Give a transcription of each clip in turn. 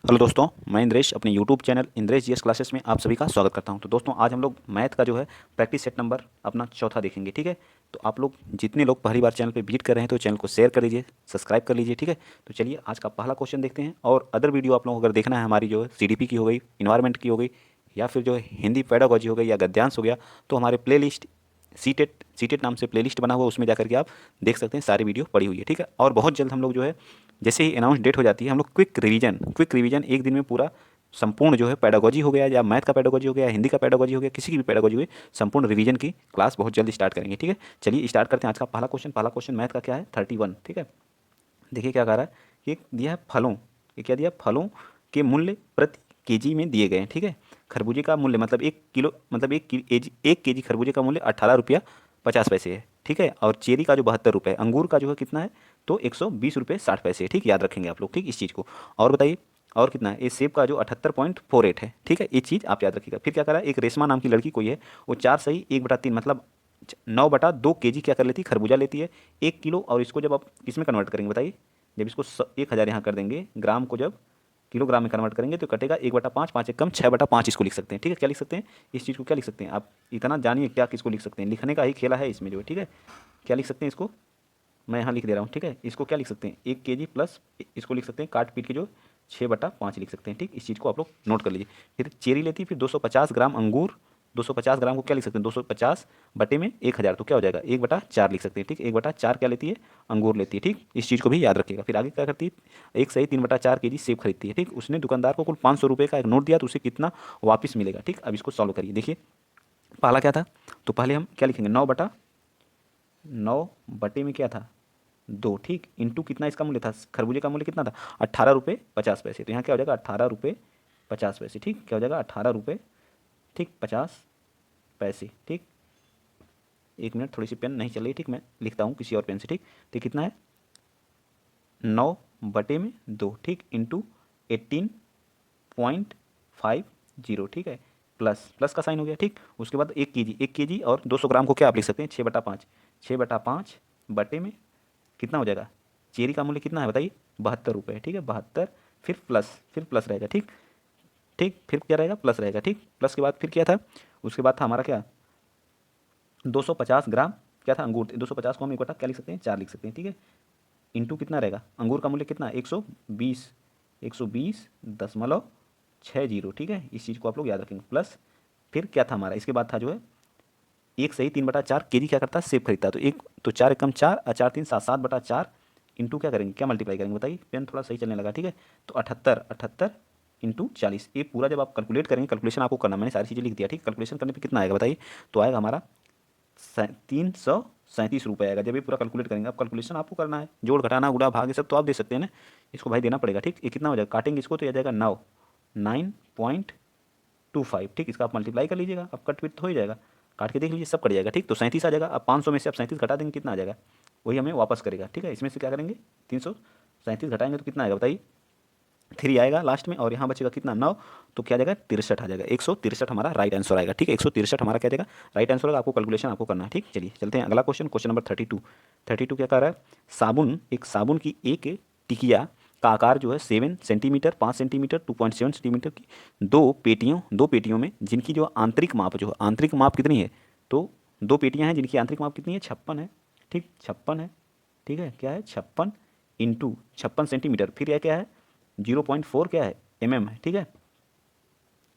Hello दोस्तों, मैं इंद्रेश अपने YouTube channel Indresh GS classes में आप सभी का स्वागत करता हूं। तो दोस्तों, आज हम लोग मैथ का जो है प्रैक्टिस सेट नंबर अपना चौथा देखेंगे। ठीक है, तो आप लोग जितने लोग पहली बार चैनल पे विजिट कर रहे हैं तो चैनल को शेयर कर लीजिए, सब्सक्राइब कर लीजिए। ठीक है, तो चलिए आज का पहला क्वेश्चन देखते हैं। और अदर वीडियो आप लोगों को अगर देखना है, हमारी जो है सीडीपी की हो गई, इन्वायरमेंट की हो गई, या फिर जो है हिंदी पेडागोजी हो गई, या गद्यांश हो गया, तो हमारे प्लेलिस्ट सीटेट सीटेट नाम से प्लेलिस्ट बना हुआ है, उसमें जाकर के आप देख सकते हैं, सारी वीडियो पड़ी हुई है। ठीक है, और बहुत जल्द हम लोग जो है जैसे ही अनाउंस डेट हो जाती है, हम लोग क्विक रिवीजन एक दिन में पूरा संपूर्ण जो है पेडागोजी हो गया, या मैथ का पेडागोजी हो गया, हिंदी का पेडागोजी हो गया, किसी की भी पेडागोजी हुई, संपूर्ण रिवीजन की क्लास बहुत जल्द स्टार्ट करेंगे। ठीक है, चलिए स्टार्ट करते हैं आज का पहला क्वेश्चन। पहला क्वेश्चन मैथ का क्या है, 31। ठीक है, देखिए क्या कह रहा है कि दिया है फलों, ये क्या दिया, फलों के मूल्य प्रति केजी में दिए गए हैं। ठीक है, खरबूजे का मूल्य मतलब 1 किलो, मतलब 1 केजी खरबूजे का मूल्य 18 रुपया 50 पैसे है। ठीक है, और चेरी का जो 72 रुपये, अंगूर का जो है कितना है, तो 120 रुपये 60 पैसे है। ठीक, याद रखेंगे आप लोग, ठीक, इस चीज़ को। और बताइए, और कितना है, ये सेब का जो 78.48 है। ठीक है, ये चीज़ आप याद रखिएगा। फिर क्या करा, एक रेशमा नाम की लड़की कोई है, वो 4 सही 1/3 मतलब 9/2 केजी क्या कर लेती है, खरबूजा लेती है 1 किलो। और इसको जब आप किस में कन्वर्ट करेंगे बताइए, जब इसको 1,000 यहाँ कर देंगे, ग्राम को जब किलोग्राम में कन्वर्ट करेंगे तो कटेगा 1/5, 5 1 कम 6/5 इसको लिख सकते हैं। ठीक है, क्या लिख सकते हैं, इस चीज़ को क्या लिख सकते हैं आप, इतना जानिए क्या किसको लिख सकते हैं, लिखने का ही खेला है इसमें जो है। ठीक है, क्या लिख सकते हैं इसको, मैं यहाँ लिख दे रहा हूँ। ठीक है, इसको क्या लिख सकते हैं, 1 केजी प्लस इसको लिख सकते हैं काट पीट के जो 6/5 लिख सकते हैं। ठीक, इस चीज़ को आप लोग नोट कर लीजिए। फिर चेरी लेती है, फिर 250 ग्राम अंगूर, 250 ग्राम को क्या लिख सकते हैं, 250 बटे में 1,000, तो क्या हो जाएगा 1/4 लिख सकते हैं। ठीक, 1/4 क्या लेती है, अंगूर लेती है। ठीक, इस चीज़ को भी याद रखिएगा। फिर आगे क्या करती है, 1 सही 3/4 केजी सेब खरीदती है। ठीक, उसने दुकानदार को कुल 500 रुपये का एक नोट दिया, तो उसे कितना वापस मिलेगा। ठीक, अब इसको सॉल्व करिए। देखिए पहला क्या था, तो पहले हम क्या लिखेंगे, 9 बटे में क्या था, 2। ठीक, इंटू कितना इसका मूल्य था, खरबूजे का मूल्य कितना था, 18 रुपये 50 पैसे। तो यहाँ क्या हो जाएगा, 18 रुपये 50 पैसे। ठीक, क्या हो जाएगा, 18 रुपये, ठीक, 50 पैसे। ठीक, एक मिनट, थोड़ी सी पेन नहीं चल रही। ठीक, मैं लिखता हूँ किसी और पेन से। ठीक, तो कितना है, 9/2। ठीक, इंटू 18.50। ठीक है, प्लस प्लस का साइन हो गया। ठीक, उसके बाद 1 केजी और 200 ग्राम को क्या आप लिख सकते हैं, 6/5, 6/5 बटे में कितना हो जाएगा, चेरी का मूल्य कितना है बताइए, 72 रुपये। ठीक है, 72, फिर प्लस रहेगा। ठीक, ठीक, फिर क्या रहेगा, प्लस रहेगा। ठीक, प्लस के बाद फिर क्या था, उसके बाद था हमारा क्या, 250 ग्राम क्या था, अंगूर थे। 250 को हम 1/4 क्या लिख सकते हैं, 4 लिख सकते हैं। ठीक है, इंटू कितना रहेगा, अंगूर का मूल्य कितना है, 120, 120.60। ठीक है, इस चीज़ को आप लोग याद रखेंगे। प्लस फिर क्या था हमारा, इसके बाद था जो है 1 सही 3/4 केजी क्या करता है, सेब खरीदता है। तो 4 1 कम 4 और 4 3 7, 7/4 इंटू क्या करेंगे, क्या मल्टीप्लाई करेंगे बताइए, पेन थोड़ा सही चलने लगा। ठीक है, तो 78 78 इंटू 40, ये पूरा जब आप कैलकुलेट करेंगे, कैलकुलेशन आपको करना, मैंने सारी चीज़ें लिख दिया। ठीक, कैलकुलेशन करने पे कितना आएगा बताइए, तो आएगा हमारा 337 रुपये आएगा। जब ये पूरा कैलकुलेट करेंगे, आप कैलकुलेशन आपको करना है, जोड़ घटाना गुणा भाग ये सब तो आप दे सकते हैं ना, इसको भाई देना पड़ेगा। ठीक, ये कितना हो जाएगा, काटेंगे इसको तो ये जाएगा 9.25। ठीक, इसका आप मल्टीप्लाई कर लीजिएगा, आप कट पिट तो हो ही जाएगा, काट के देख लीजिए, सब कट जाएगा। ठीक, तो 37 आ जाएगा। अब 500 में से आप 37 घटा देंगे, कितना आ जाएगा, वही हमें वापस करेगा। ठीक है, इसमें से क्या करेंगे, 337 घटाएंगे तो कितना आएगा बताइए, 3 आएगा लास्ट में, और यहाँ बचेगा कितना, 9, तो क्या आ जाएगा, 63 आ जाएगा। 163 हमारा राइट आंसर आएगा। ठीक है, 163 हमारा क्या जाएगा, राइट आंसर होगा। आपको कैलकुलेशन आपको करना है। ठीक, चलिए चलते हैं अगला क्वेश्चन, क्वेश्चन नंबर 32। क्या कह रहा है, एक साबुन की एक टिकिया का आकार जो है 7 सेंटीमीटर, 5 सेंटीमीटर, 2.7 सेंटीमीटर की दो पेटियों में, जिनकी जो आंतरिक माप जो है, आंतरिक माप कितनी है, तो 2 पेटियां हैं जिनकी आंतरिक माप कितनी है, 56 है। ठीक, 56 है। ठीक है, क्या है, 56 इंटू 56 सेंटीमीटर, फिर यह क्या है, 0.4 क्या है, है। ठीक है,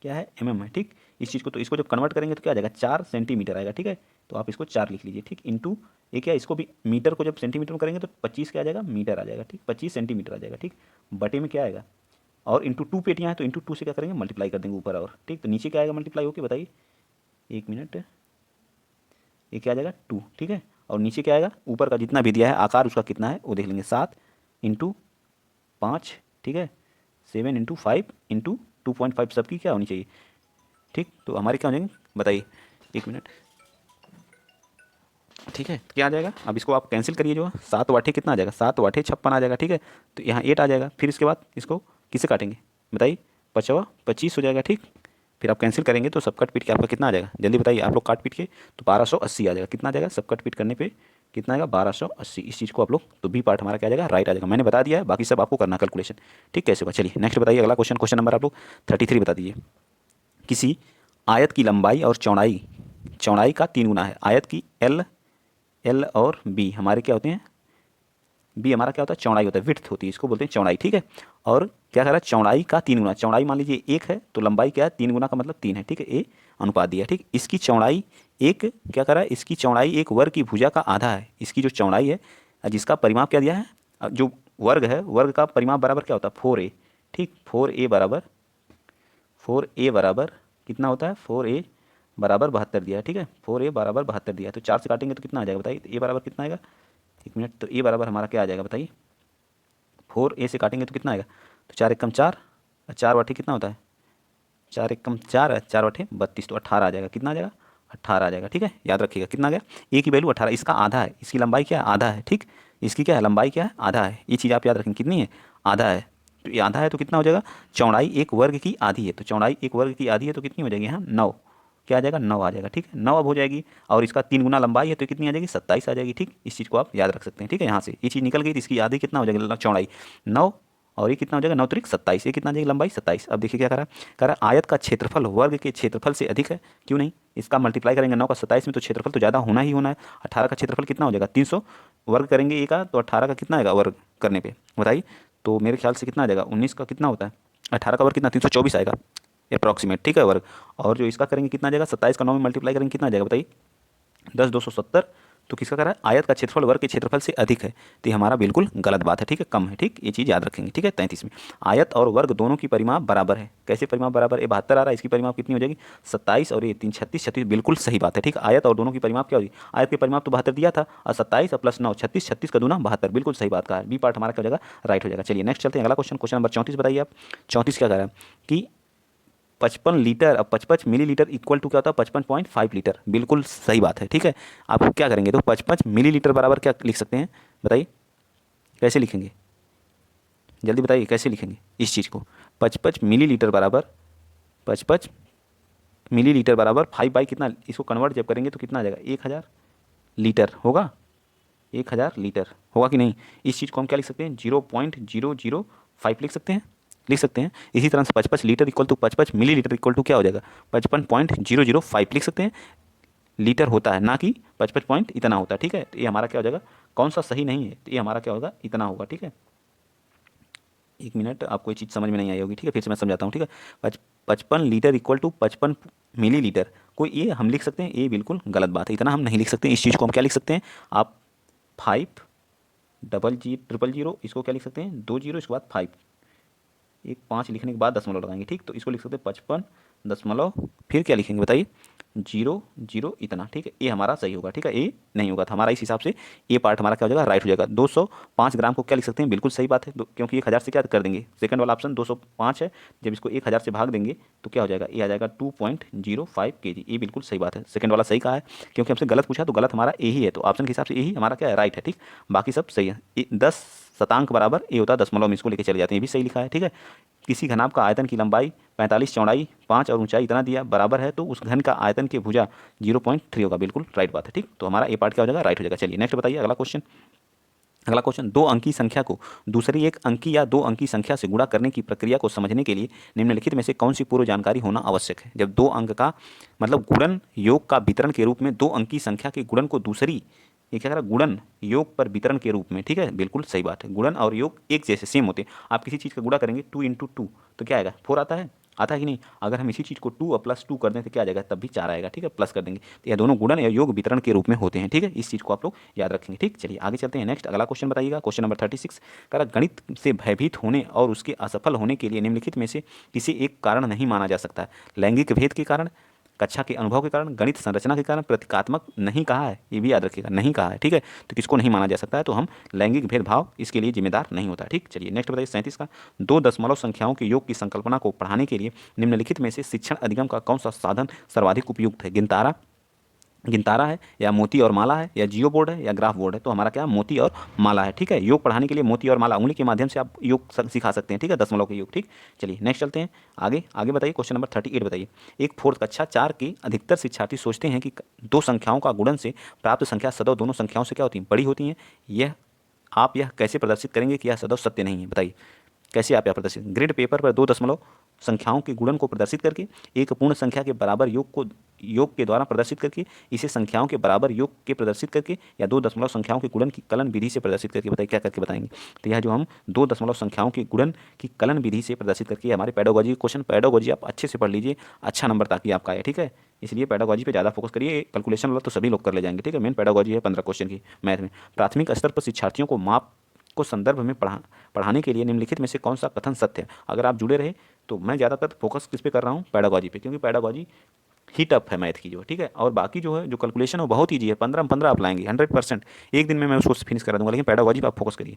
क्या है, है। ठीक, इस चीज़ को, तो इसको जब कन्वर्ट करेंगे तो क्या आ जाएगा, 4 सेंटीमीटर आएगा। ठीक है, तो आप इसको 4 लिख लीजिए। ठीक, इंटू ये क्या है, इसको भी मीटर को जब सेंटीमीटर में करेंगे तो 25 क्या आ जाएगा, मीटर आ जाएगा। ठीक, 25 सेंटीमीटर आ जाएगा। ठीक, बटे में क्या आएगा, और इंटू 2 पेटियाँ हैं तो इंटू 2 से क्या करेंगे, मल्टीप्लाई कर देंगे ऊपर और। ठीक, तो नीचे क्या आएगा मल्टीप्लाई होकर बताइए, 1 मिनट, ये क्या आ जाएगा, 2। ठीक है, और नीचे क्या आएगा, ऊपर का जितना भी दिया है आकार उसका कितना है वो देख लेंगे, 7 इंटू 5। ठीक है, 7 इंटू 5 इंटू 2.5 सबकी क्या होनी चाहिए। ठीक, तो हमारे क्या हो जाएंगे बताइए, 1 मिनट। ठीक है, तो क्या आ जाएगा, अब इसको आप कैंसिल करिए, जो 7 वाटे कितना आ जाएगा, 7 वाटे 56 आ जाएगा। ठीक है, तो यहाँ 8 आ जाएगा। फिर इसके बाद इसको किससे काटेंगे बताइए, 25 हो जाएगा। ठीक, फिर आप कैंसिल करेंगे तो सब कट पीट के आपका कितना आ जाएगा, जल्दी बताइए आप लोग, काट पीट के तो 1280 आ जाएगा। कितना आ जाएगा, सब कट पीट करने पे कितना आएगा 1280। इस चीज़ को आप लोग तो बी पार्ट हमारा क्या आ जाएगा राइट आ जाएगा। मैंने बता दिया है, बाकी सब आपको करना कैलकुलेशन। ठीक, कैसे होगा चलिए नेक्स्ट बताइए अगला क्वेश्चन। क्वेश्चन नंबर आप लोग 33 बता दीजिए। किसी आयत की लंबाई और चौड़ाई चौड़ाई का 3 गुना है। आयत की एल और बी हमारे क्या होते हैं, बी हमारा क्या होता है चौड़ाई होता है, विड्थ होती है, इसको बोलते हैं चौड़ाई। ठीक है, और क्या कह रहा है चौड़ाई का 3 गुना। चौड़ाई मान लीजिए 1 है तो लंबाई क्या है 3 गुना का मतलब 3 है। ठीक है, ए अनुपात दिया। ठीक, इसकी चौड़ाई एक क्या कर रहा है, इसकी चौड़ाई एक वर्ग की भुजा का आधा है। इसकी जो चौड़ाई है जिसका परिमाप क्या दिया है, जो वर्ग है वर्ग का परिमाप बराबर क्या होता है 4a। ठीक, 4a बराबर कितना होता है, 4a बराबर 72 दिया है। ठीक है, 4a बराबर 72 दिया है, तो 4 से काटेंगे तो कितना आ जाएगा बताइए, ए बराबर कितना आएगा, एक मिनट, तो ए बराबर हमारा क्या आ जाएगा बताइए, 4a से काटेंगे तो कितना आएगा, तो 4 एकम 4, 4 बटे कितना होता है, 4 एकम 4 है, 4 बटे 32, तो 18 आ जाएगा। कितना आ जाएगा 18 आ जाएगा। ठीक है, याद रखिएगा कितना आ गया, ए की वैल्यू 18, इसका आधा है, इसकी लंबाई क्या है आधा है। ठीक, इसकी क्या है लंबाई क्या है आधा है, ये चीज़ आप याद रखेंगे कितनी है आधा है। तो ये आधा है तो कितना हो जाएगा, चौड़ाई एक वर्ग की आधी है, तो चौड़ाई एक वर्ग की आधी है तो कितनी हो जाएगी यहाँ 9, क्या आ जाएगा 9 आ जाएगा। ठीक है, 9 अब हो जाएगी, और इसका 3 गुना लंबाई है तो कितनी आ जाएगी 27 आ जाएगी। ठीक, इस चीज़ को आप याद रख सकते हैं। ठीक है, यहाँ से ये चीज़ निकल गई तो इसकी आधी कितना हो जाएगा चौड़ाई 9, और ये कितना हो जाएगा 9 त्रिक 27, ये कितना आ जाएगी लंबाई 27। अब देखिए क्या कह रहा है आयत का क्षेत्रफल वर्ग के क्षेत्रफल से अधिक है, क्यों नहीं, इसका मल्टीप्लाई करेंगे 9 का 27 में तो क्षेत्रफल तो ज़्यादा होना ही होना है। 18 का क्षेत्रफल कितना हो जाएगा 300, वर्ग करेंगे ए का तो 18 का कितना आएगा वर्ग करने पे बताइए, तो मेरे ख्याल से कितना आ जाएगा 19 का कितना होता है, 18 का वर्ग कितना 324 आएगा अप्रॉक्सीमेट। ठीक है वर्ग, और जो इसका करेंगे कितना आ जाएगा 27 का 9 में मल्टीप्लाई करेंगे कितना आ जाएगा बताइए 10 270, तो किसका कह रहा है आयत का क्षेत्रफल वर्ग के क्षेत्रफल से अधिक है, तो ये हमारा बिल्कुल गलत बात है। ठीक है, कम है। ठीक, ये चीज़ याद रखेंगे। ठीक है, 33 में आयत और वर्ग दोनों की परिमाप बराबर है। कैसे परिमाप बराबर, ये 72 आ रहा है, इसकी परिमाप कितनी हो जाएगी 27, और ये 3 36 36, बिल्कुल सही बात है। ठीक, आयत और दोनों की परिमाप क्या होगी, आयत के परिमाप तो 72 दिया था, और 27 और प्लस 9 36, 36 का दूना 72, बिल्कुल सही बात का है, बी पार्ट हमारा क्या हो जाएगा राइट हो जाएगा। चलिए नेक्स्ट चलते हैं अगला क्वेश्चन। क्वेश्चन नंबर 34 बताइए आप। 34 क्या कह रहा है कि 55 लीटर, अब 55 मिलीलीटर इक्वल टू क्या होता है 55.5 लीटर, बिल्कुल सही बात है। ठीक है, आप क्या करेंगे तो 55 मिलीलीटर बराबर क्या लिख सकते हैं बताइए, कैसे लिखेंगे जल्दी बताइए कैसे लिखेंगे इस चीज़ को, 55 मिलीलीटर बराबर 55 मिलीलीटर बराबर 5 बाई कितना, इसको कन्वर्ट जब करेंगे तो कितना आ जाएगा 1000 लीटर होगा, 1000 लीटर होगा कि नहीं। इस चीज़ को हम क्या लिख सकते हैं 0.005 लिख सकते हैं। इसी तरह से 55 litre equal to 55 millilitre equal to क्या हो जाएगा 55.005 लिख सकते हैं, लीटर होता है ना कि 55 पॉइंट इतना होता है। ठीक है, तो ये हमारा क्या हो जाएगा, कौन सा सही नहीं है, तो ये हमारा क्या होगा इतना होगा। ठीक है, एक मिनट, आपको ये चीज़ समझ में नहीं आई होगी। ठीक है, फिर से मैं समझाता हूँ। ठीक है, 55 लीटर इक्वल टू 55 मिलीलीटर, कोई ये हम लिख सकते हैं, ये बिल्कुल गलत बात है, इतना हम नहीं लिख सकते। इस चीज़ को हम क्या लिख सकते हैं, आप 50000, इसको क्या लिख सकते हैं 20, इसके बाद 5, एक 5 लिखने के बाद दशमलव लगाएंगे। ठीक, तो इसको लिख सकते हैं 55 दशमलव, फिर क्या लिखेंगे बताइए 00 इतना। ठीक है, ये हमारा सही होगा। ठीक है, ये नहीं होगा, तो हमारा इस हिसाब से ये पार्ट हमारा क्या हो जाएगा राइट हो जाएगा। 205 ग्राम को क्या लिख सकते हैं, बिल्कुल सही बात है, क्योंकि 1000 से क्या कर देंगे, सेकंड वाला ऑप्शन 205 है, जब इसको 1000 से भाग देंगे तो क्या हो जाएगा, ये आ जाएगा 2.05 kg। ये बिल्कुल सही बात है, सेकंड वाला सही कहा है, क्योंकि हमसे गलत पूछा तो गलत हमारा यही है, तो ऑप्शन के हिसाब से यही हमारा क्या है राइट है। ठीक, बाकी सब सही है। 10 शतांक बराबर ये होता है दशमलव में, इसको लेके चले जाते हैं, ये भी सही लिखा है। ठीक है, किसी घनाभ का आयतन की लंबाई 45, चौड़ाई 5 और ऊंचाई इतना दिया बराबर है, तो उस घन का आयतन की भुजा 0.3 होगा, बिल्कुल राइट बात है। ठीक, तो हमारा ए पार्ट क्या हो जाएगा राइट हो जाएगा। चलिए नेक्स्ट बताइए अगला क्वेश्चन। अगला क्वेश्चन, 2 अंकी संख्या को दूसरी 1 अंकी या 2 अंकी संख्या से गुणा करने की प्रक्रिया को समझने के लिए निम्नलिखित में से कौन सी पूर्व जानकारी होना आवश्यक है। जब 2 अंक का मतलब गुणन योग का वितरण के रूप में 2 अंकी संख्या के गुणन को दूसरी, ये क्या कह रहा है गुणन योग पर वितरण के रूप में। ठीक है, बिल्कुल सही बात है, गुणन और योग एक जैसे सेम होते हैं। आप किसी चीज़ का गुणा करेंगे 2 × 2 तो क्या आएगा 4 आता है कि नहीं। अगर हम इसी चीज़ को 2 और प्लस 2 कर दें तो क्या आ जाएगा, तब भी 4 आएगा। ठीक है, प्लस कर देंगे, तो यह दोनों गुणन या योग वितरण के रूप में होते हैं। ठीक है, इस चीज़ को आप लोग याद रखेंगे। ठीक, चलिए आगे चलते हैं। नेक्स्ट अगला क्वेश्चन बताइएगा, क्वेश्चन नंबर 36 का गणित से भयभीत होने और उसके असफल होने के लिए निम्नलिखित में से किसी एक कारण नहीं माना जा सकता है। लैंगिक भेद के कारण, कक्षा के अनुभव के कारण, गणित संरचना के कारण, प्रतीकात्मक नहीं कहा है, ये भी याद रखिएगा नहीं कहा है। ठीक है, तो किसको नहीं माना जा सकता है, तो हम लैंगिक भेदभाव इसके लिए जिम्मेदार नहीं होता है। ठीक, चलिए नेक्स्ट बताइए 37 का, 2 दशमलव संख्याओं के योग की संकल्पना को पढ़ाने के लिए निम्नलिखित में से शिक्षण अधिगम का कौन सा साधन सर्वाधिक उपयुक्त है। गिनतारा, गिनतारा है या मोती और माला है या जियो बोर्ड है या ग्राफ बोर्ड है, तो हमारा क्या मोती और माला है। ठीक है, योग पढ़ाने के लिए मोती और माला उंगली के माध्यम से आप योग सिखा सकते हैं। ठीक है, दशमलव के योग। ठीक, चलिए नेक्स्ट चलते हैं आगे। आगे बताइए क्वेश्चन नंबर 38 बताइए। एक फोर्थ कक्षा 4 के अधिकतर शिक्षार्थी सोचते हैं कि दो संख्याओं का गुणन से प्राप्त संख्या सदैव दोनों संख्याओं से क्या होती है, बड़ी होती हैं। यह कैसे प्रदर्शित करेंगे कि यह सदैव सत्य नहीं है, बताइए कैसे आप यह प्रदर्शित। ग्रिड पेपर पर दो दशमलव संख्याओं के गुणन को प्रदर्शित करके, एक पूर्ण संख्या के बराबर योग के द्वारा प्रदर्शित करके, इसे संख्याओं के बराबर योग के प्रदर्शित करके, या दो दशमलव संख्याओं के गुणन की कलन विधि से प्रदर्शित करके। बताइए क्या करके बताएंगे। तो यह जो हम दो दशमलव संख्याओं के गुणन की कलन विधि से प्रदर्शित करके, हमारे पेडागोजी क्वेश्चन, पेडागोजी आप अच्छे से पढ़ लीजिए, अच्छा नंबर ताकि आपका आए। ठीक है, इसलिए पेडागोजी पे ज़्यादा फोकस करिए। कैलकुलेशन वाला तो सभी लोग कर ले जाएंगे। ठीक है, मेन पेडागोजी है 15 क्वेश्चन की मैथ में। प्राथमिक स्तर पर शिक्षार्थियों को माप को संदर्भ में पढ़ाने के लिए निम्नलिखित में से कौन सा कथन सत्य है। अगर आप जुड़े रहे तो मैं ज़्यादातर फोकस किस पे कर रहा हूँ, पेडागोजी पे, क्योंकि पेडागोजी ही टफ है मैथ की जो। ठीक है, और बाकी जो है जो कैलकुलेशन है वो बहुत ईजी है, 15 आप लाएंगे 100%। एक दिन में मैं उसको फिनिश करा दूंगा, लेकिन पेडागोजी पे आप फोकस करिए,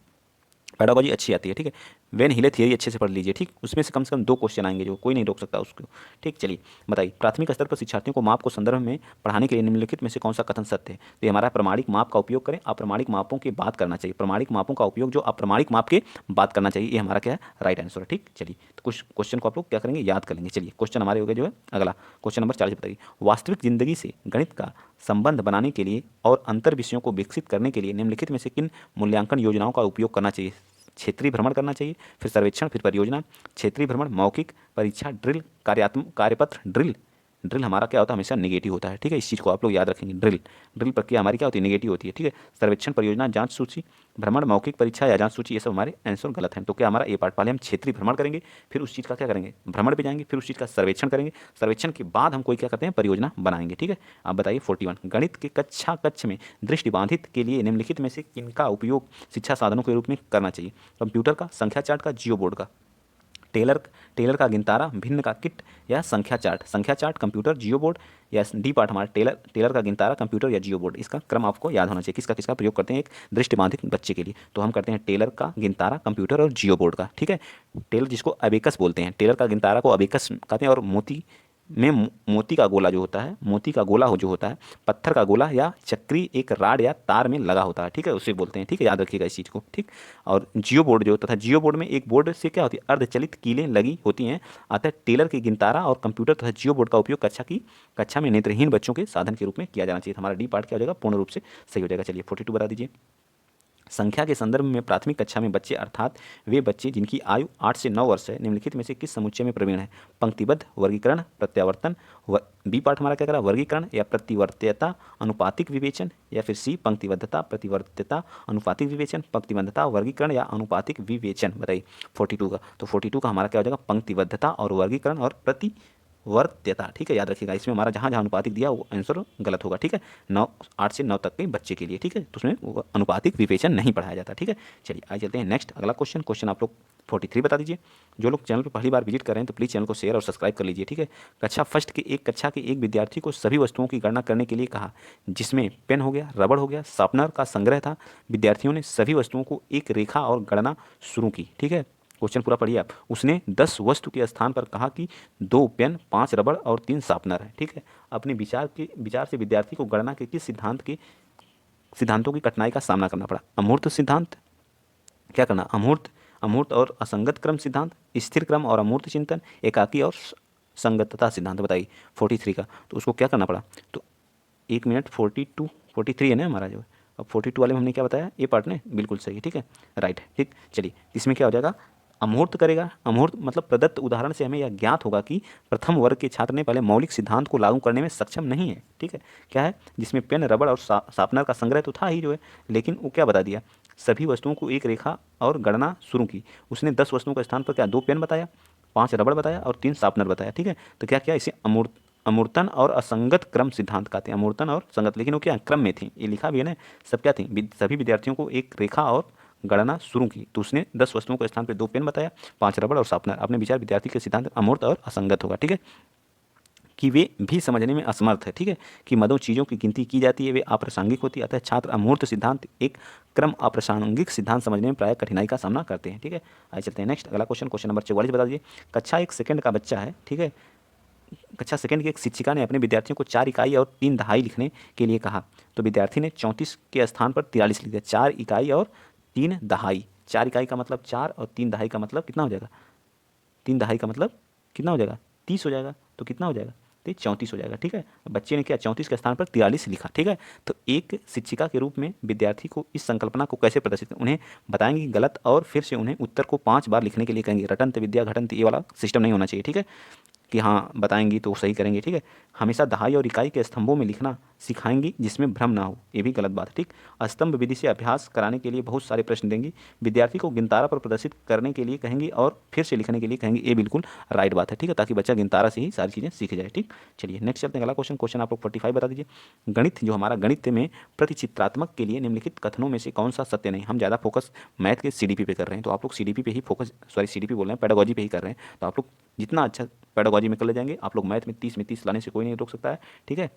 पेडागोजी अच्छी आती है। ठीक है, वेन हिले थियरी अच्छे से पढ़ लीजिए। ठीक, उसमें से कम 2 क्वेश्चन आएंगे जो कोई नहीं रोक सकता उसको। ठीक, चलिए बताइए। प्राथमिक स्तर पर शिक्षार्थियों को माप को संदर्भ में पढ़ाने के लिए निम्नलिखित में से कौन सा कथन सत्य है। तो ये हमारा प्रमाणिक माप का उपयोग करें, अप्रमाणिक मापों की बात करना चाहिए। प्रमाणिक मापों का उपयोग जो अप्रमाणिक माप के बात करना चाहिए, ये हमारा क्या है, राइट आंसर है। ठीक, चलिए तो कुछ क्वेश्चन को आप लोग क्या करेंगे, याद कर लेंगे। चलिए क्वेश्चन हमारे हो गए जो है अगला क्वेश्चन नंबर 40 बताइए। वास्तविक जिंदगी से गणित का संबंध बनाने के लिए और अंतर विषयों को विकसित करने के लिए निम्नलिखित में से किन मूल्यांकन योजनाओं का उपयोग करना चाहिए। क्षेत्रीय भ्रमण करना चाहिए, फिर सर्वेक्षण, फिर परियोजना। क्षेत्रीय भ्रमण, मौखिक परीक्षा, ड्रिल, कार्यात्मक कार्यपत्र। ड्रिल हमारा क्या होता है, हमेशा नेगेटिव होता है। ठीक है, इस चीज़ को आप लोग याद रखेंगे। ड्रिल प्रक्रिया हमारी क्या होती है, नेगेटिव होती है। ठीक है, सर्वेक्षण, परियोजना, जांच सूची, भ्रमण, मौखिक परीक्षा या जांच सूची, ये सब हमारे आंसर गलत हैं। तो क्या हमारा ये पार्ट, पहले हम क्षेत्रीय भ्रमण करेंगे, फिर उस चीज़ का क्या करेंगे, भ्रमण पे जाएंगे, फिर उस चीज़ का सर्वेक्षण करेंगे, सर्वेक्षण के बाद हम कोई क्या करते हैं, परियोजना बनाएंगे। ठीक है, आप बताइए 41। गणित के कक्ष में दृष्टि बाधित के लिए निम्नलिखित में से किनका उपयोग शिक्षा साधनों के रूप में करना चाहिए। कंप्यूटर का, संख्या चार्ट का, जियो बोर्ड का। टेलर का गिनतारा, भिन्न का किट या संख्या चार्ट, कंप्यूटर, जियो बोर्ड, या डी पार्ट हमारा टेलर का गिनतारा, कंप्यूटर या जियो बोर्ड। इसका क्रम आपको याद होना चाहिए, किसका किसका प्रयोग करते हैं एक दृष्टिबाधित बच्चे के लिए। तो हम करते हैं टेलर का गिनतारा, कंप्यूटर और जियो बोर्ड का। ठीक है, टेलर जिसको अबेकस बोलते हैं, टेलर का गिनतारा को अबेकस कहते हैं, और मोती का गोला जो होता है, मोती का गोला जो होता है, पत्थर का गोला या चक्री एक राड या तार में लगा होता है। ठीक है, उसे बोलते हैं। ठीक है, याद रखिएगा इस चीज़ को। ठीक, और जियो बोर्ड जो होता है, जियो बोर्ड में एक बोर्ड से क्या होती है, अर्धचलित कीलें लगी होती हैं। अतः टेलर की गिनतारा और कंप्यूटर तथा जियो बोर्ड का उपयोग कक्षा में नेत्रहीन बच्चों के साधन के रूप में किया जाना चाहिए। हमारा डी पार्ट क्या हो जाएगा, पूर्ण रूप से सही हो जाएगा। चलिए 42 बता दीजिए। संख्या के संदर्भ में प्राथमिक कक्षा में बच्चे अर्थात वे बच्चे जिनकी आयु 8 से 9 वर्ष है, निम्नलिखित में से किस समुच्चय में प्रवीण है। पंक्तिबद्ध, वर्गीकरण, प्रत्यावर्तन। बी पार्ट हमारा क्या करा, वर्गीकरण या प्रतिवर्त्यता, अनुपातिक विवेचन, या फिर सी पंक्तिबद्धता, प्रतिवर्त्यता, अनुपातिक विवेचन, पंक्तिबद्धता, वर्गीकरण या अनुपातिक विवेचन। बताइए 42 का। तो 42 का हमारा क्या हो जाएगा, पंक्तिबद्धता और वर्गीकरण और प्रतिवर्त्यता। ठीक है, याद रखिएगा, इसमें हमारा जहाँ जहाँ अनुपातिक दिया वो आंसर गलत होगा। ठीक है, 8 से 9 तक के बच्चे के लिए। ठीक है, तो उसमें वो अनुपातिक विवेचन नहीं पढ़ाया जाता। ठीक है, चलिए आगे चलते हैं नेक्स्ट अगला क्वेश्चन आप लोग 43 बता दीजिए। जो लोग चैनल पर पहली बार विजिट कर रहे हैं तो प्लीज़ चैनल को शेयर और सब्सक्राइब कर लीजिए। ठीक है, कक्षा के एक विद्यार्थी को सभी वस्तुओं की गणना करने के लिए कहा, जिसमें पेन हो गया, रबड़ हो गया, शार्पनर का संग्रह था। विद्यार्थियों ने सभी वस्तुओं को एक रेखा और गणना शुरू की। ठीक है, क्वेश्चन पूरा पढ़िए आप। उसने 10 वस्तु के स्थान पर कहा कि 2 पेन, 5 रबड़ और 3 शार्पनर है। ठीक है, अपने विचार से विद्यार्थी को गणना के किस सिद्धांतों की कठिनाई का सामना करना पड़ा। अमूर्त सिद्धांत, क्या करना, अमूर्त और असंगत क्रम सिद्धांत, स्थिर क्रम और अमूर्त चिंतन, एकाकी और संगतता सिद्धांत। बताइए 43 का। तो उसको क्या करना पड़ा, तो 1 मिनट, 43 है ना हमारा जो। अब 42 वाले में हमने क्या बताया, ये पार्ट ने बिल्कुल सही है। ठीक है, राइट। ठीक, चलिए इसमें क्या हो जाएगा, अमूर्त करेगा। अमूर्त मतलब प्रदत्त उदाहरण से हमें यह ज्ञात होगा कि प्रथम वर्ग के छात्र ने पहले मौलिक सिद्धांत को लागू करने में सक्षम नहीं है। ठीक है, क्या है, जिसमें पेन, रबड़ और शार्पनर का संग्रह तो था ही जो है, लेकिन वो क्या बता दिया, सभी वस्तुओं को एक रेखा और गणना शुरू की। उसने 10 वस्तुओं के स्थान पर क्या 2 पेन बताया, 5 रबड़ बताया और 3 शार्पनर बताया। ठीक है, तो क्या किया, इसे अमूर्तन और असंगत क्रम सिद्धांत कहते हैं। अमूर्तन और संगत, लेकिन वो क्या क्रम में थी, ये लिखा भी है ना, सब क्या थी, सभी विद्यार्थियों को एक रेखा और गणना शुरू की। तो उसने 10 वस्तुओं के स्थान पर 2 पेन बताया, 5 रबड़ और शार्पनर। अपने विचार विद्यार्थी के सिद्धांत अमूर्त और असंगत होगा। ठीक है, कि वे भी समझने में असमर्थ है। ठीक है, कि मदों चीज़ों की गिनती की जाती है, वे अप्रासंगिक होती है। अतः छात्र अमूर्त सिद्धांत एक क्रम अप्रासंगिक सिद्धांत समझने में प्राय कठिनाई का सामना करते हैं। ठीक है, आइए चलते हैं नेक्स्ट अगला क्वेश्चन नंबर 44 बता दीजिए। कक्षा 1 सेकंड का बच्चा है। ठीक है, कक्षा सेकंड की एक शिक्षिका ने अपने विद्यार्थियों को 4 इकाई और 3 दहाई लिखने के लिए कहा, तो विद्यार्थी ने 34 के स्थान पर 43 लिख दिया। 4 इकाई और 3 दहाई, 4 इकाई का मतलब 4 और 3 दहाई का मतलब कितना हो जाएगा, 3 दहाई का मतलब कितना हो जाएगा, 30 हो जाएगा। तो कितना हो जाएगा, तो 34 हो जाएगा। ठीक है, बच्चे ने क्या 34 के स्थान पर 43 लिखा। ठीक है, तो एक शिक्षिका के रूप में विद्यार्थी को इस संकल्पना को कैसे प्रदर्शित करें, उन्हें बताएंगे गलत और फिर से उन्हें उत्तर को 5 बार लिखने के लिए कहेंगे। रटंत विद्या घटंत ये वाला सिस्टम नहीं होना चाहिए। ठीक है, कि हाँ बताएंगी तो सही करेंगे। ठीक है, हमेशा दहाई और इकाई के स्तंभों में लिखना सिखाएंगी जिसमें भ्रम ना हो, ये भी गलत बात है। ठीक, स्तंभ विधि से अभ्यास कराने के लिए बहुत सारे प्रश्न देंगी। विद्यार्थी को गिनतारा पर प्रदर्शित करने के लिए कहेंगी और फिर से लिखने के लिए कहेंगे, ये बिल्कुल राइट बात है। ठीक है, ताकि बच्चा गिनतारा से ही सारी चीज़ें सीख जाए। ठीक, चलिए नेक्स्ट चलते हैं। अगला क्वेश्चन, क्वेश्चन आप लोग 45 बता दीजिए। गणित जो हमारा गणित में प्रतिचित्रात्मक के लिए निम्नलिखित कथनों में से कौन सा सत्य नहीं। हम ज़्यादा फोकस मैथ के सीडीपी पे कर रहे हैं, तो आप लोग सीडीपी पे ही फोकस, सॉरी सीडीपी बोल रहे हैं, पेडागोजी पे ही कर रहे हैं। तो आप लोग जितना अच्छा पेडागोजी में कर ले जाएंगे, आप लोग मैथ में 30 लाने से कोई नहीं रोक सकता है। ठीक है,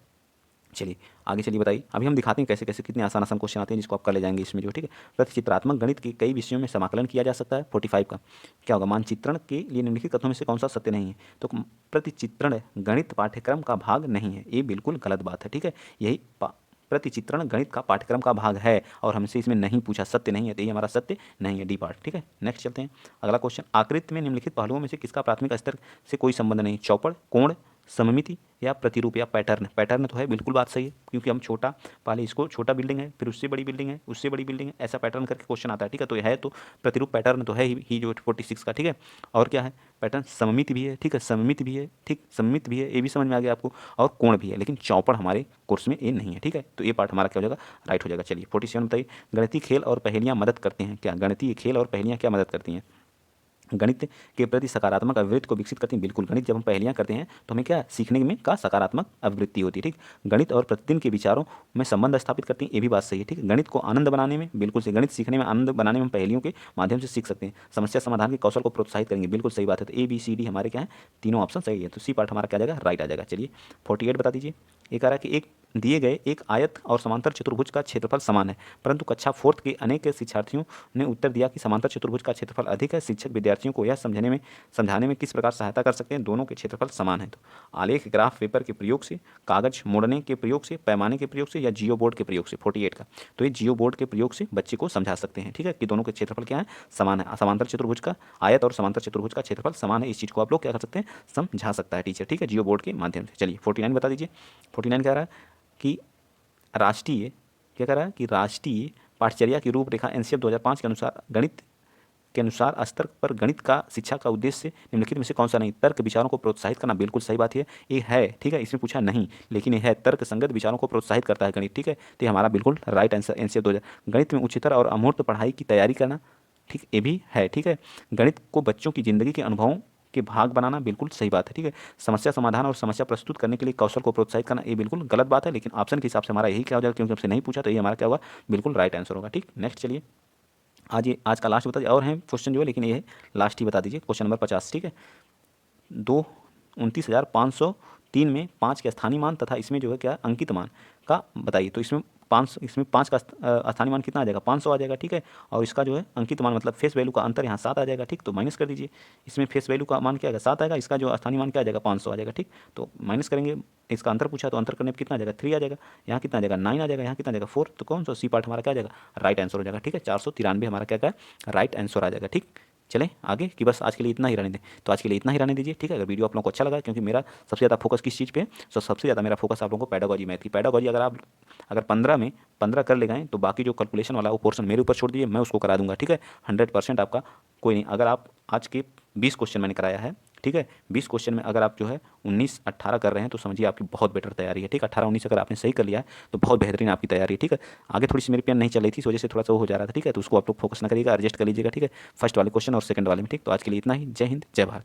चलिए आगे चलिए बताइए। अभी हम दिखाते हैं कैसे कैसे कितने आसान आसान क्वेश्चन आते हैं जिसको आप कर ले जाएंगे इसमें जो। ठीक है, प्रतिचित्रात्मक गणित के कई विषयों में समाकलन किया जा सकता है। 45 का क्या होगा, मानचित्रण के लिए निम्नलिखित कथनों में से कौन सा सत्य नहीं है। तो प्रतिचित्रण गणित पाठ्यक्रम का भाग नहीं है, ये बिल्कुल गलत बात है। ठीक है, यही प्रतिचित्रण गणित का पाठ्यक्रम का भाग है और हमसे इसमें नहीं पूछा, सत्य नहीं है, तो ये हमारा सत्य नहीं है, डी पार्ट। ठीक है, नेक्स्ट चलते हैं। अगला क्वेश्चन, आकृति में निम्नलिखित पहलुओं में से किसका प्राथमिक स्तर से कोई संबंध नहीं। चौपड़, कोण, सममिति या प्रतिरूप या पैटर्न। पैटर्न तो है, बिल्कुल बात सही है, क्योंकि हम छोटा, पहले इसको छोटा बिल्डिंग है, फिर उससे बड़ी बिल्डिंग है, उससे बड़ी बिल्डिंग है, ऐसा पैटर्न करके क्वेश्चन आता है। ठीक है, तो यह है तो प्रतिरूप पैटर्न तो है ही जो 46 का। ठीक है, और क्या है पैटर्न, सममिति भी है। ठीक है, सममिति भी है, ठीक सममिति भी है, ये भी समझ में आ गया आपको, और कोण भी है, लेकिन चौपड़ हमारे कोर्स में ये नहीं है। ठीक है, तो ये पार्ट हमारा क्या हो जाएगा, राइट हो जाएगा। चलिए 47 बताइए। गणितीय खेल और पहेलियाँ मदद करते हैं क्या। गणितीय खेल और पहेलियाँ क्या मदद करती हैं। गणित के प्रति सकारात्मक अभिवृत्ति को विकसित करती हैं। बिल्कुल, गणित जब हम पहेलियाँ करते हैं तो हमें क्या सीखने में का सकारात्मक अभिवृत्ति होती है। ठीक, गणित और प्रतिदिन के विचारों में संबंध स्थापित करती हैं, ये भी बात सही है। ठीक, गणित को आनंद बनाने में, बिल्कुल सही, गणित सीखने में आनंद बनाने में हम पहेलियों के माध्यम से सीख सकते हैं। समस्या समाधान के कौशल को प्रोत्साहित करेंगे, बिल्कुल सही बात है। तो ए बी सी डी हमारे क्या है, तीनों ऑप्शन सही है, तो सी पार्ट हमारा क्या आ जाएगा, राइट आ जाएगा। चलिए 48 बता दीजिए। ये कह रहा है कि एक दिए गए एक आयत और समांतर चतुर्भुज का क्षेत्रफल समान है, परंतु कक्षा 4th के अनेक शिक्षार्थियों ने उत्तर दिया कि समांतर चतुर्भुज का क्षेत्रफल अधिक है। शिक्षक विद्यार्थियों को यह समझाने में किस प्रकार सहायता कर सकते हैं, दोनों के क्षेत्रफल समान है। तो आलेख, ग्राफ पेपर के प्रयोग से, कागज मोड़ने के प्रयोग से, पैमाने के प्रयोग से या जियो बोर्ड के प्रयोग से। 48 का, तो ये जियो बोर्ड के प्रयोग से बच्चे को समझा सकते हैं। ठीक है, कि दोनों के क्षेत्रफल क्या है, समान है। समांतर चतुर्भुज का, आयत और समांतर चतुर्भुज का क्षेत्रफल समान है, इस चीज़ को आप लोग क्या कर सकते हैं, समझा सकता है टीचर। ठीक है, जियो बोर्ड के माध्यम से। चलिए 49 बता दीजिए। 49 कह रहा है कि राष्ट्रीय, क्या कह रहा है कि राष्ट्रीय पाठचर्या की रूपरेखा एनसीएफ 2005 के अनुसार गणित के अनुसार स्तर पर गणित का शिक्षा का उद्देश्य निम्नलिखित में से कौन सा नहीं। तर्क विचारों को प्रोत्साहित करना, बिल्कुल सही बात है, ये है। ठीक है, इसमें पूछा नहीं, लेकिन ये है, तर्क संगत विचारों को प्रोत्साहित करता है गणित। ठीक है, तो ये हमारा बिल्कुल राइट आंसर एनसीएफ 2000। गणित में उच्चतर और अमूर्त पढ़ाई की तैयारी करना, ठीक, ये भी है। ठीक है, गणित को बच्चों की जिंदगी के अनुभवों के भाग बनाना, बिल्कुल सही बात है। ठीक है, समस्या समाधान और समस्या प्रस्तुत करने के लिए कौशल को प्रोत्साहित करना, ये बिल्कुल गलत बात है, लेकिन ऑप्शन के हिसाब से हमारा यही क्या हो जाएगा, क्योंकि हमसे नहीं पूछा तो ये हमारा क्या होगा, बिल्कुल राइट आंसर होगा। ठीक, नेक्स्ट चलिए। आज का लास्ट बता दीजिए, और हैं क्वेश्चन जो है, लेकिन ये है लास्ट ही बता दीजिए। Question number 50। ठीक है, 29,503 में 5 के स्थानीय मान तथा इसमें जो है क्या अंकित मान का बताइए। तो इसमें 5 का स्थानीय मान कितना आ जाएगा, 500 आ जाएगा। ठीक है, और इसका जो है अंकित मान मतलब फेस वैल्यू का अंतर यहाँ 7 आ जाएगा। ठीक, तो माइनस कर दीजिए। इसमें फेस वैल्यू का मान क्या आएगा, 7 आएगा, इसका जो स्थानीय मान क्या आ जाएगा, 500 आ जाएगा। ठीक, तो माइनस करेंगे, इसका अंतर पूछा तो अंतर करने पर कितना आ जाएगा, 3 आ जाएगा। यहाँ कितना आ जाएगा, 9 आ जाएगा। यहाँ कितना आ जाएगा, 4। तो कौन सा सी पार्ट हमारा क्या आ जाएगा, राइट आंसर हो जाएगा। ठीक है, 493 हमारा क्या राइट आंसर आ जाएगा। ठीक, चलें आगे कि बस आज के लिए इतना ही रहने दें, तो आज के लिए इतना ही रहने दीजिए। ठीक है, अगर वीडियो आप लोगों को अच्छा लगा, क्योंकि मेरा सबसे ज़्यादा फोकस किस चीज़ पे है, तो सबसे ज़्यादा मेरा फोकस आप लोगों को पेडागोजी मैथ की। पेडागोजी अगर 15 में 15 कर ले गए तो बाकी जो कैलकुलेशन वाला वो पोर्शन मेरे ऊपर छोड़ दीजिए, मैं उसको करा दूंगा। ठीक है, 100% आपका कोई नहीं। अगर आप आज के 20 क्वेश्चन मैंने कराया है, ठीक है, 20 क्वेश्चन में अगर आप जो है 19-18 कर रहे हैं तो समझिए आपकी बहुत बेटर तैयारी है। ठीक है, 18-19 अगर आपने सही कर लिया है तो बहुत बेहतरीन आपकी तैयारी है। ठीक है, आगे थोड़ी सी मेरी पेन नहीं चल रही थी, इस वजह से थोड़ा सा वो हो जा रहा था। ठीक है, तो उसको आप लोग फोकस ना करिएगा, एडजस्ट कर लीजिएगा। ठीक है, फर्स्ट वाले क्वेश्चन और सेकंड वाले में। ठीक, तो आज के लिए इतना ही। जय हिंद, जय भारत।